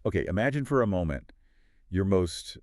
Okay, imagine for a moment your most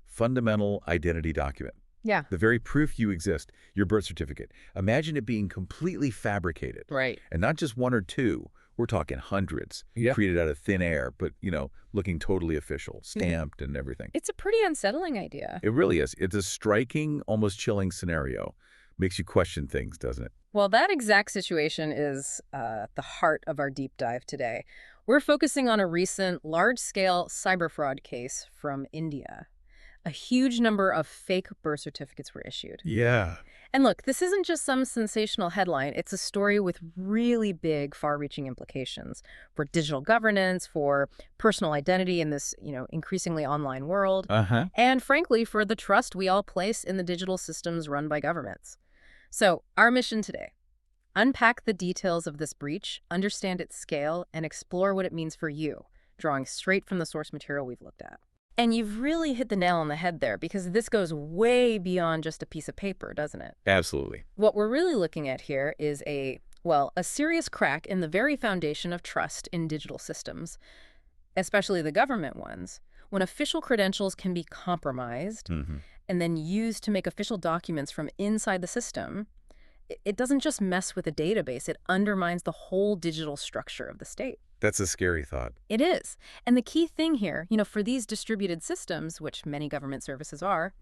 fundamental identity document. Yeah. The very proof you exist, your birth certificate. Imagine it being completely fabricated. Right. And not just one or two. We're talking hundreds, created out of thin air, but, looking totally official, stamped and everything. It's a pretty unsettling idea. It really is. It's a striking, almost chilling scenario. Makes you question things, doesn't it? Well, that exact situation is the heart of our deep dive today. We're focusing on a recent large-scale cyber fraud case from India. A huge number of fake birth certificates were issued. Yeah. And look, this isn't just some sensational headline. It's a story with really big, far-reaching implications for digital governance, for personal identity in this, increasingly online world, and frankly, for the trust we all place in the digital systems run by governments. So, our mission today: unpack the details of this breach, understand its scale, and explore what it means for you, drawing straight from the source material we've looked at. And you've really hit the nail on the head there, because this goes way beyond just a piece of paper, doesn't it? Absolutely. What we're really looking at here is a serious crack in the very foundation of trust in digital systems, especially the government ones, when official credentials can be compromised and then used to make official documents from inside the system. It doesn't just mess with a database, it undermines the whole digital structure of the state. That's a scary thought. It is. And the key thing here, for these distributed systems, which many government services are,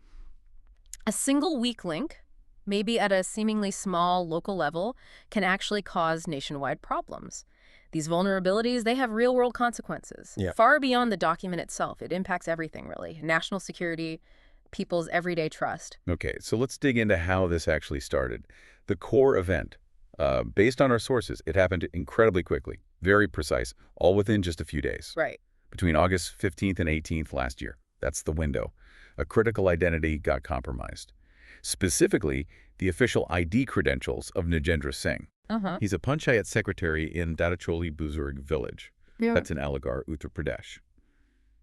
a single weak link, maybe at a seemingly small local level, can actually cause nationwide problems. These vulnerabilities, they have real-world consequences. Far beyond the document itself. It impacts everything, really. National security, people's everyday trust. Okay, so let's dig into how this actually started. The core event, based on our sources, it happened incredibly quickly, very precise, all within just a few days. Right. Between August 15th and 18th last year. That's the window. A critical identity got compromised. Specifically, the official ID credentials of Nagendra Singh. He's a Panchayat Secretary in Buxar village. That's in Aligarh, Uttar Pradesh.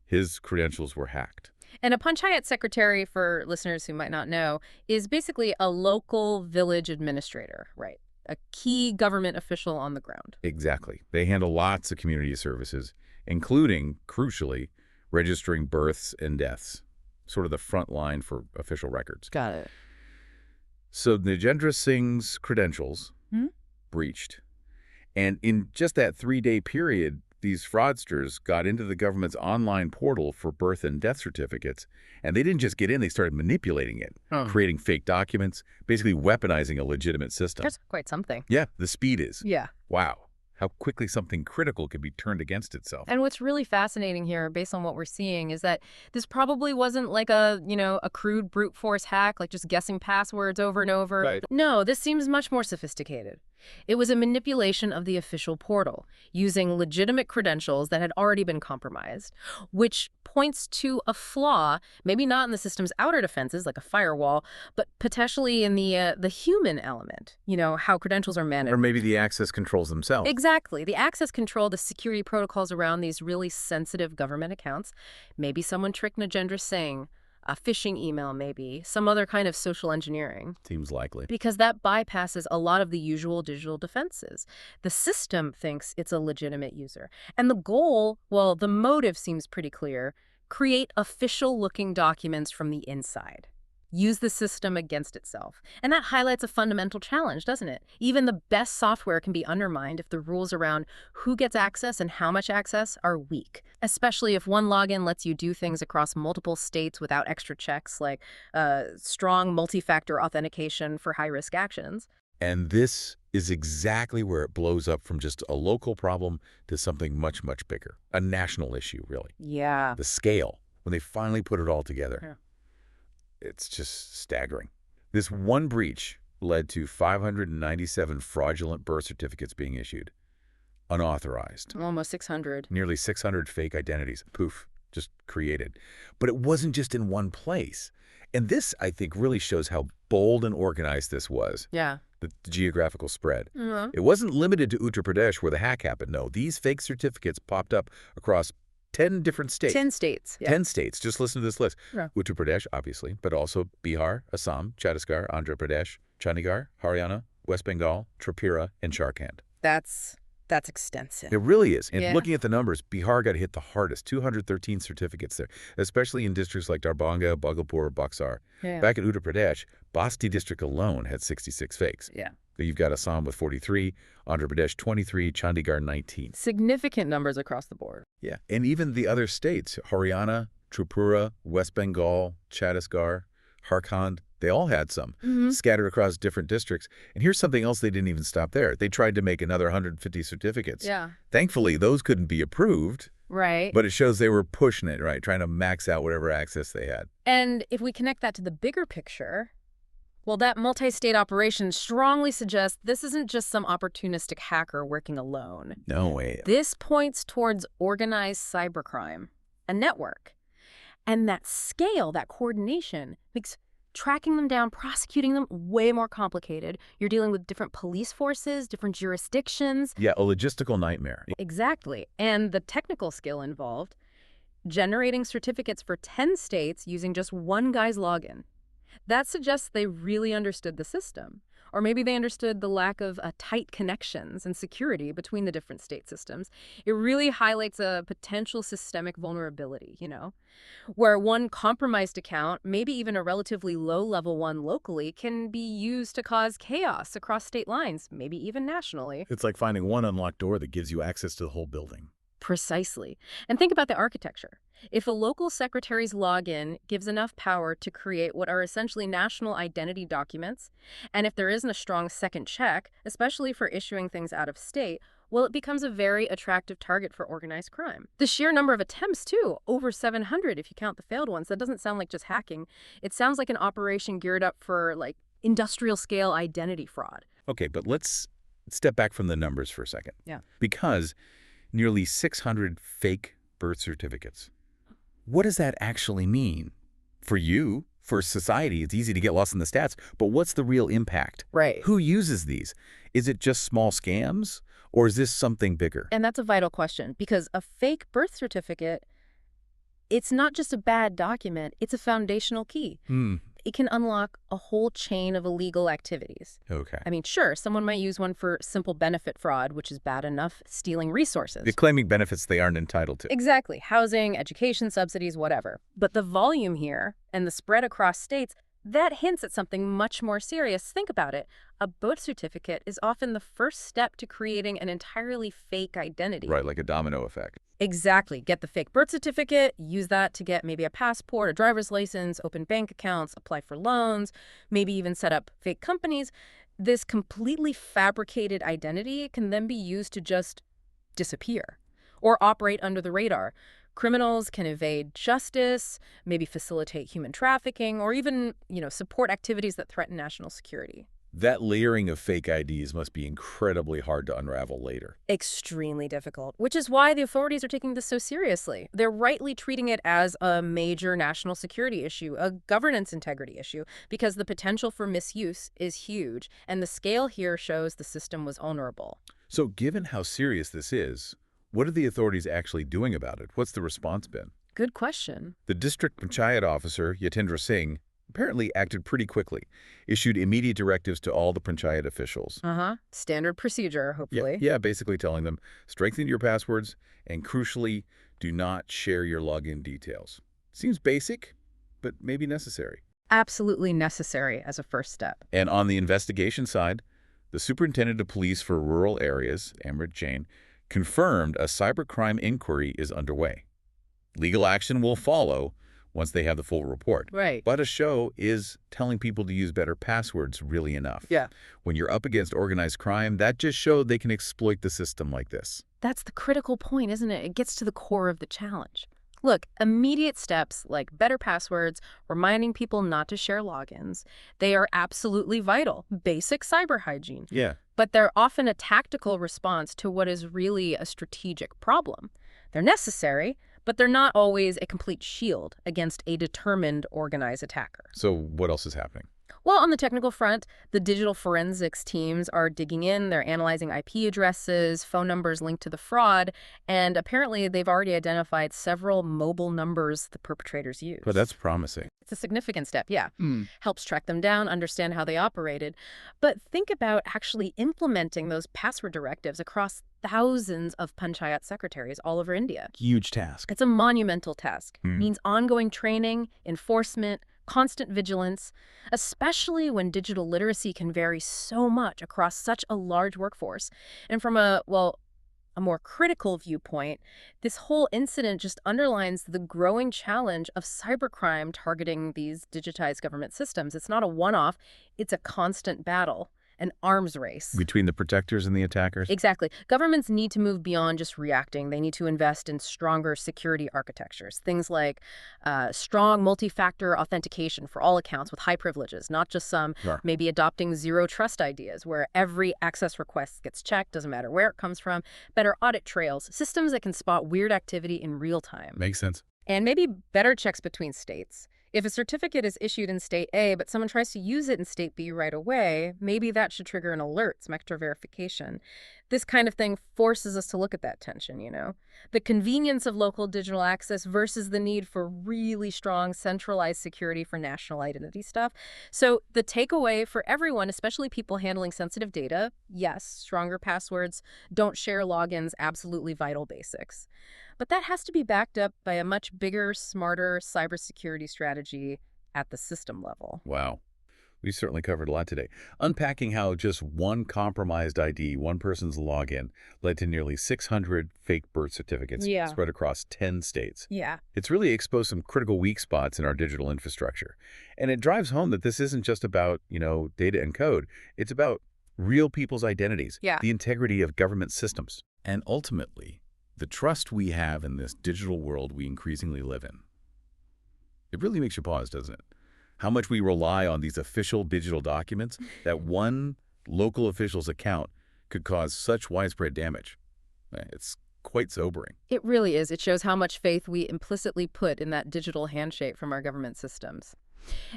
His credentials were hacked. And a Panchayat Secretary, for listeners who might not know, is basically a local village administrator, right? A key government official on the ground. Exactly. They handle lots of community services, including, crucially, registering births and deaths. Sort of the front line for official records. Got it. So Nagendra Singh's credentials breached. And in just that 3-day period, these fraudsters got into the government's online portal for birth and death certificates, and they didn't just get in, they started manipulating it, creating fake documents, basically weaponizing a legitimate system. That's quite something. Yeah, the speed is. Yeah. Wow. How quickly something critical can be turned against itself. And what's really fascinating here, based on what we're seeing, is that this probably wasn't like a crude brute force hack, like just guessing passwords over and over. Right. No, this seems much more sophisticated. It was a manipulation of the official portal, using legitimate credentials that had already been compromised, which points to a flaw, maybe not in the system's outer defenses, like a firewall, but potentially in the human element, how credentials are managed. Or maybe the access controls themselves. Exactly. The access control, the security protocols around these really sensitive government accounts. Maybe someone tricked Nagendra Singh, a phishing email maybe, some other kind of social engineering. Seems likely. Because that bypasses a lot of the usual digital defenses. The system thinks it's a legitimate user. And the goal, well, the motive seems pretty clear: create official-looking documents from the inside. Use the system against itself. And that highlights a fundamental challenge, doesn't it? Even the best software can be undermined if the rules around who gets access and how much access are weak, especially if one login lets you do things across multiple states without extra checks, like strong multi-factor authentication for high-risk actions. And this is exactly where it blows up from just a local problem to something much, much bigger. A national issue, really. Yeah. The scale, when they finally put it all together. Yeah. It's just staggering. This one breach led to 597 fraudulent birth certificates being issued, unauthorized. Almost 600. Nearly 600 fake identities, poof, just created. But it wasn't just in one place. And this, I think, really shows how bold and organized this was. Yeah. The geographical spread. It wasn't limited to Uttar Pradesh where the hack happened. No, these fake certificates popped up across 10 different states. 10 states. Yeah. 10 states. Just listen to this list. Yeah. Uttar Pradesh, obviously, but also Bihar, Assam, Chhattisgarh, Andhra Pradesh, Chandigarh, Haryana, West Bengal, Tripura, and Jharkhand. That's That's extensive. It really is. And Yeah. looking at the numbers, Bihar got hit the hardest, 213 certificates there, especially in districts like Darbhanga, Bhagalpur, Buxar. Yeah. Back in Uttar Pradesh, Basti district alone had 66 fakes. Yeah. You've got Assam with 43, Andhra Pradesh 23, Chandigarh 19. Significant numbers across the board. Yeah, and even the other states, Haryana, Tripura, West Bengal, Chhattisgarh, Jharkhand, they all had some, scattered across different districts. And here's something else, they didn't even stop there. They tried to make another 150 certificates. Yeah. Thankfully, those couldn't be approved. Right. But it shows they were pushing it, right, trying to max out whatever access they had. And if we connect that to the bigger picture, well, that multi-state operation strongly suggests this isn't just some opportunistic hacker working alone. No way. This points towards organized cybercrime, a network. And that scale, that coordination, makes tracking them down, prosecuting them way more complicated. You're dealing with different police forces, different jurisdictions. Yeah, a logistical nightmare. Exactly. And the technical skill involved, generating certificates for 10 states using just one guy's login. That suggests they really understood the system. Or maybe they understood the lack of tight connections and security between the different state systems. It really highlights a potential systemic vulnerability, where one compromised account, maybe even a relatively low-level one locally, can be used to cause chaos across state lines, maybe even nationally. It's like finding one unlocked door that gives you access to the whole building. Precisely. And think about the architecture. If a local secretary's login gives enough power to create what are essentially national identity documents, and if there isn't a strong second check, especially for issuing things out of state, well, it becomes a very attractive target for organized crime. The sheer number of attempts, too, over 700 if you count the failed ones, that doesn't sound like just hacking. It sounds like an operation geared up for, industrial-scale identity fraud. Okay, but let's step back from the numbers for a second. Yeah. Because nearly 600 fake birth certificates. What does that actually mean? For you, for society, it's easy to get lost in the stats, but what's the real impact? Right. Who uses these? Is it just small scams, or is this something bigger? And that's a vital question, because a fake birth certificate, it's not just a bad document, it's a foundational key. It can unlock a whole chain of illegal activities. Okay. I mean, sure, someone might use one for simple benefit fraud, which is bad enough, stealing resources. They're claiming benefits they aren't entitled to. Exactly. Housing, education subsidies, whatever. But the volume here and the spread across states, that hints at something much more serious. Think about it. A birth certificate is often the first step to creating an entirely fake identity. Right, like a domino effect. Exactly. Get the fake birth certificate, use that to get maybe a passport, a driver's license, open bank accounts, apply for loans, maybe even set up fake companies. This completely fabricated identity can then be used to just disappear or operate under the radar. Criminals can evade justice, maybe facilitate human trafficking, or even, support activities that threaten national security. That layering of fake IDs must be incredibly hard to unravel later. Extremely difficult, which is why the authorities are taking this so seriously. They're rightly treating it as a major national security issue, a governance integrity issue, because the potential for misuse is huge, and the scale here shows the system was vulnerable. So given how serious this is, what are the authorities actually doing about it? What's the response been? Good question. The district panchayat officer, Singh, apparently acted pretty quickly, issued immediate directives to all the panchayat officials. Standard procedure, hopefully. Yeah, basically telling them, strengthen your passwords, and crucially, do not share your login details. Seems basic, but maybe necessary. Absolutely necessary as a first step. And on the investigation side, the superintendent of police for rural areas, Amrit Jain, confirmed a cybercrime inquiry is underway. Legal action will follow once they have the full report. Right. But a show is telling people to use better passwords really enough. Yeah. When you're up against organized crime, that just showed they can exploit the system like this. That's the critical point, isn't it? It gets to the core of the challenge. Look, immediate steps like better passwords, reminding people not to share logins, they are absolutely vital. Basic cyber hygiene. Yeah. But they're often a tactical response to what is really a strategic problem. They're necessary, but they're not always a complete shield against a determined organized attacker. So what else is happening? Well, on the technical front, the digital forensics teams are digging in. They're analyzing IP addresses, phone numbers linked to the fraud, and apparently they've already identified several mobile numbers the perpetrators used. But that's promising. It's a significant step, yeah. Helps track them down, understand how they operated. But think about actually implementing those password directives across thousands of Panchayat secretaries all over India. Huge task. It's a monumental task. Hmm. Means ongoing training, enforcement, constant vigilance, especially when digital literacy can vary so much across such a large workforce. And from a more critical viewpoint, this whole incident just underlines the growing challenge of cybercrime targeting these digitized government systems. It's not a one-off, it's a constant battle, an arms race. Between the protectors and the attackers? Exactly. Governments need to move beyond just reacting. They need to invest in stronger security architectures. Things like strong multi-factor authentication for all accounts with high privileges, not just some. Sure. Maybe adopting zero trust ideas where every access request gets checked, doesn't matter where it comes from. Better audit trails, systems that can spot weird activity in real time. Makes sense. And maybe better checks between states. If a certificate is issued in state A, but someone tries to use it in state B right away, maybe that should trigger an alert, some extra verification. This kind of thing forces us to look at that tension, you know? The convenience of local digital access versus the need for really strong centralized security for national identity stuff. So the takeaway for everyone, especially people handling sensitive data, yes, stronger passwords, don't share logins, absolutely vital basics. But that has to be backed up by a much bigger, smarter cybersecurity strategy at the system level. Wow. We certainly covered a lot today. Unpacking how just one compromised ID, one person's login, led to nearly 600 fake birth certificates spread across 10 states. Yeah. It's really exposed some critical weak spots in our digital infrastructure. And it drives home that this isn't just about, data and code. It's about real people's identities, the integrity of government systems, and ultimately, the trust we have in this digital world we increasingly live in. It really makes you pause, doesn't it? How much we rely on these official digital documents that one local official's account could cause such widespread damage. It's quite sobering. It really is. It shows how much faith we implicitly put in that digital handshake from our government systems.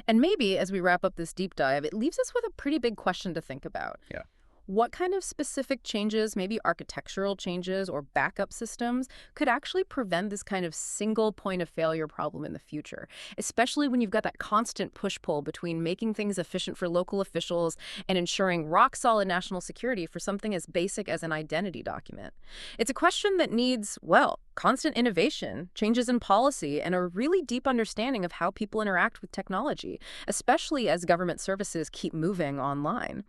And maybe, as we wrap up this deep dive, it leaves us with a pretty big question to think about. Yeah. What kind of specific changes, maybe architectural changes or backup systems, could actually prevent this kind of single point of failure problem in the future, especially when you've got that constant push-pull between making things efficient for local officials and ensuring rock-solid national security for something as basic as an identity document? It's a question that needs, constant innovation, changes in policy, and a really deep understanding of how people interact with technology, especially as government services keep moving online.